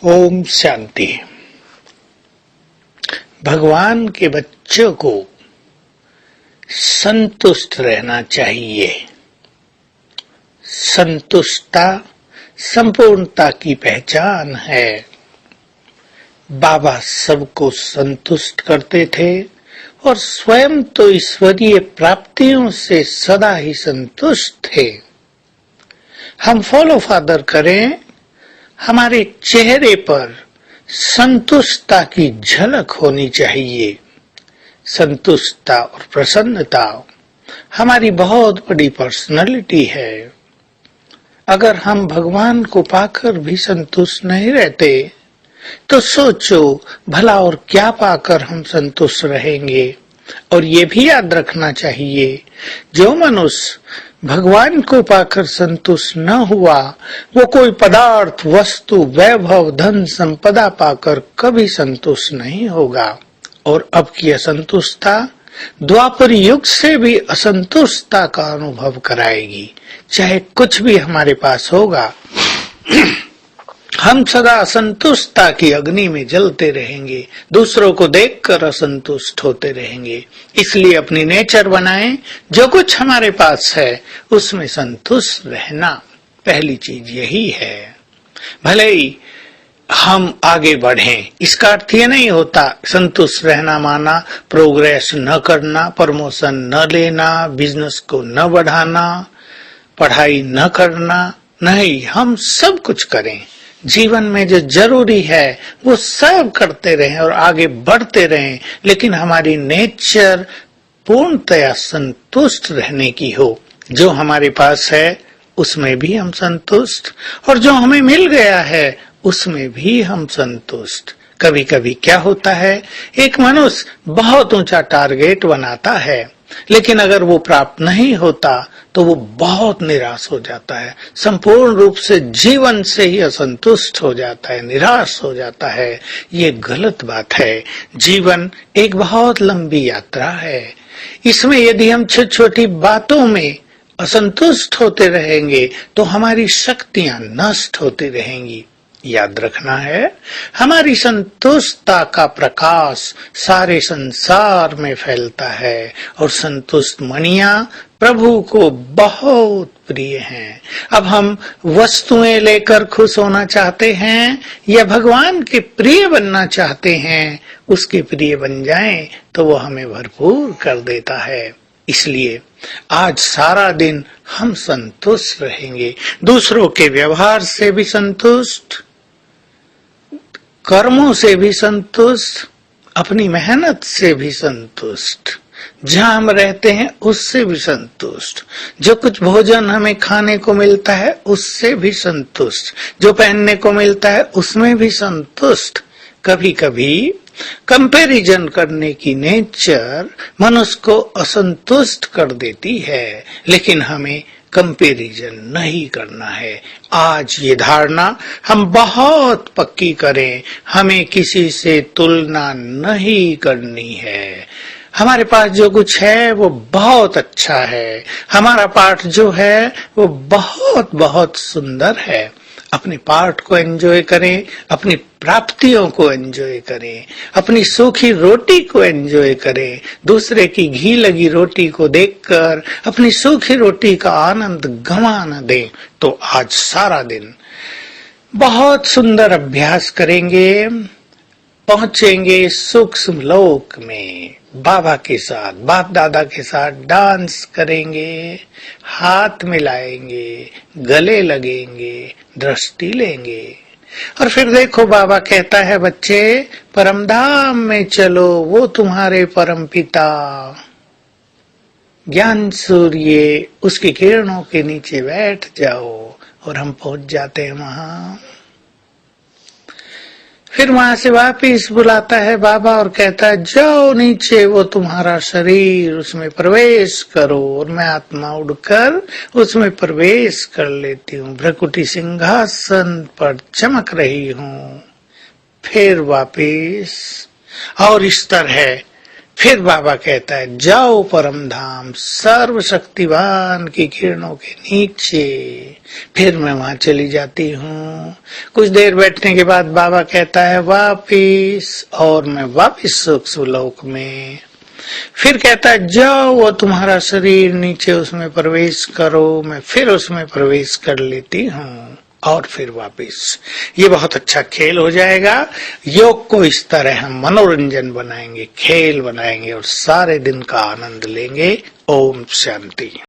ओम शांति। भगवान के बच्चों को संतुष्ट रहना चाहिए। संतुष्टता संपूर्णता की पहचान है। बाबा सबको संतुष्ट करते थे और स्वयं तो ईश्वरीय प्राप्तियों से सदा ही संतुष्ट थे। हम फॉलो फादर करें, हमारे चेहरे पर संतुष्टता की झलक होनी चाहिए। संतुष्टता और प्रसन्नता हमारी बहुत बड़ी पर्सनालिटी है। अगर हम भगवान को पाकर भी संतुष्ट नहीं रहते तो सोचो भला और क्या पाकर हम संतुष्ट रहेंगे। और ये भी याद रखना चाहिए, जो मनुष्य भगवान को पाकर संतुष्ट न हुआ वो कोई पदार्थ, वस्तु, वैभव, धन, संपदा पाकर कभी संतुष्ट नहीं होगा। और अब की असंतुष्टता द्वापर युग से भी असंतुष्टता का अनुभव कराएगी। चाहे कुछ भी हमारे पास होगा, हम सदा असंतुष्टता की अग्नि में जलते रहेंगे, दूसरों को देखकर असंतुष्ट होते रहेंगे। इसलिए अपनी नेचर बनाएं, जो कुछ हमारे पास है उसमें संतुष्ट रहना पहली चीज यही है। भले ही हम आगे बढ़ें, इसका अर्थ ये नहीं होता संतुष्ट रहना माना प्रोग्रेस न करना, प्रमोशन न लेना, बिजनेस को न बढ़ाना, पढ़ाई न करना। नहीं, हम सब कुछ करें, जीवन में जो जरूरी है वो सब करते रहें और आगे बढ़ते रहें, लेकिन हमारी नेचर पूर्णतया संतुष्ट रहने की हो। जो हमारे पास है उसमें भी हम संतुष्ट, और जो हमें मिल गया है उसमें भी हम संतुष्ट। कभी कभी क्या होता है, एक मनुष्य बहुत ऊंचा टारगेट बनाता है, लेकिन अगर वो प्राप्त नहीं होता तो वो बहुत निराश हो जाता है, संपूर्ण रूप से जीवन से ही असंतुष्ट हो जाता है, निराश हो जाता है। ये गलत बात है। जीवन एक बहुत लंबी यात्रा है। इसमें यदि हम छोटी छोटी बातों में असंतुष्ट होते रहेंगे तो हमारी शक्तियां नष्ट होती रहेंगी। याद रखना है, हमारी संतुष्टता का प्रकाश सारे संसार में फैलता है और संतुष्ट मणियां प्रभु को बहुत प्रिय हैं। अब हम वस्तुएं लेकर खुश होना चाहते हैं या भगवान के प्रिय बनना चाहते हैं, उसके प्रिय बन जाएं तो वो हमें भरपूर कर देता है। इसलिए आज सारा दिन हम संतुष्ट रहेंगे, दूसरों के व्यवहार से भी संतुष्ट, कर्मों से भी संतुष्ट, अपनी मेहनत से भी संतुष्ट, जहाँ हम रहते हैं उससे भी संतुष्ट, जो कुछ भोजन हमें खाने को मिलता है उससे भी संतुष्ट, जो पहनने को मिलता है उसमें भी संतुष्ट। कभी कभी कंपैरिजन करने की नेचर मनुष्य को असंतुष्ट कर देती है, लेकिन हमें कंपैरिजन नहीं करना है। आज ये धारणा हम बहुत पक्की करें, हमें किसी से तुलना नहीं करनी है। हमारे पास जो कुछ है वो बहुत अच्छा है, हमारा पाठ जो है वो बहुत बहुत सुंदर है। अपने पाठ को एंजॉय करें, अपनी प्राप्तियों को एंजॉय करें, अपनी सूखी रोटी को एंजॉय करें। दूसरे की घी लगी रोटी को देखकर अपनी सूखी रोटी का आनंद गंवा न दें। तो आज सारा दिन बहुत सुंदर अभ्यास करेंगे, पहुंचेंगे सूक्ष्म लोक में। बाबा के साथ, बाप दादा के साथ डांस करेंगे, हाथ मिलाएंगे, गले लगेंगे, दृष्टि लेंगे। और फिर देखो बाबा कहता है, बच्चे परमधाम में चलो, वो तुम्हारे परम पिता ज्ञान सूर्य उसकी किरणों के नीचे बैठ जाओ। और हम पहुंच जाते हैं वहां। फिर वहां से वापिस बुलाता है बाबा और कहता है, जाओ नीचे, वो तुम्हारा शरीर, उसमें प्रवेश करो। और मैं आत्मा उड़कर उसमें प्रवेश कर लेती हूँ, भ्रकुटी सिंहासन पर चमक रही हूँ। फिर वापिस, और इस तरह फिर बाबा कहता है जाओ परम धाम सर्वशक्तिवान की किरणों के नीचे। फिर मैं वहां चली जाती हूँ। कुछ देर बैठने के बाद बाबा कहता है वापिस, और मैं वापिस सूक्ष्म लोक में। फिर कहता है जाओ वो तुम्हारा शरीर नीचे उसमें प्रवेश करो। मैं फिर उसमें प्रवेश कर लेती हूँ और फिर वापिस। ये बहुत अच्छा खेल हो जाएगा। योग को इस तरह हम मनोरंजन बनाएंगे, खेल बनाएंगे और सारे दिन का आनंद लेंगे। ओम शांति।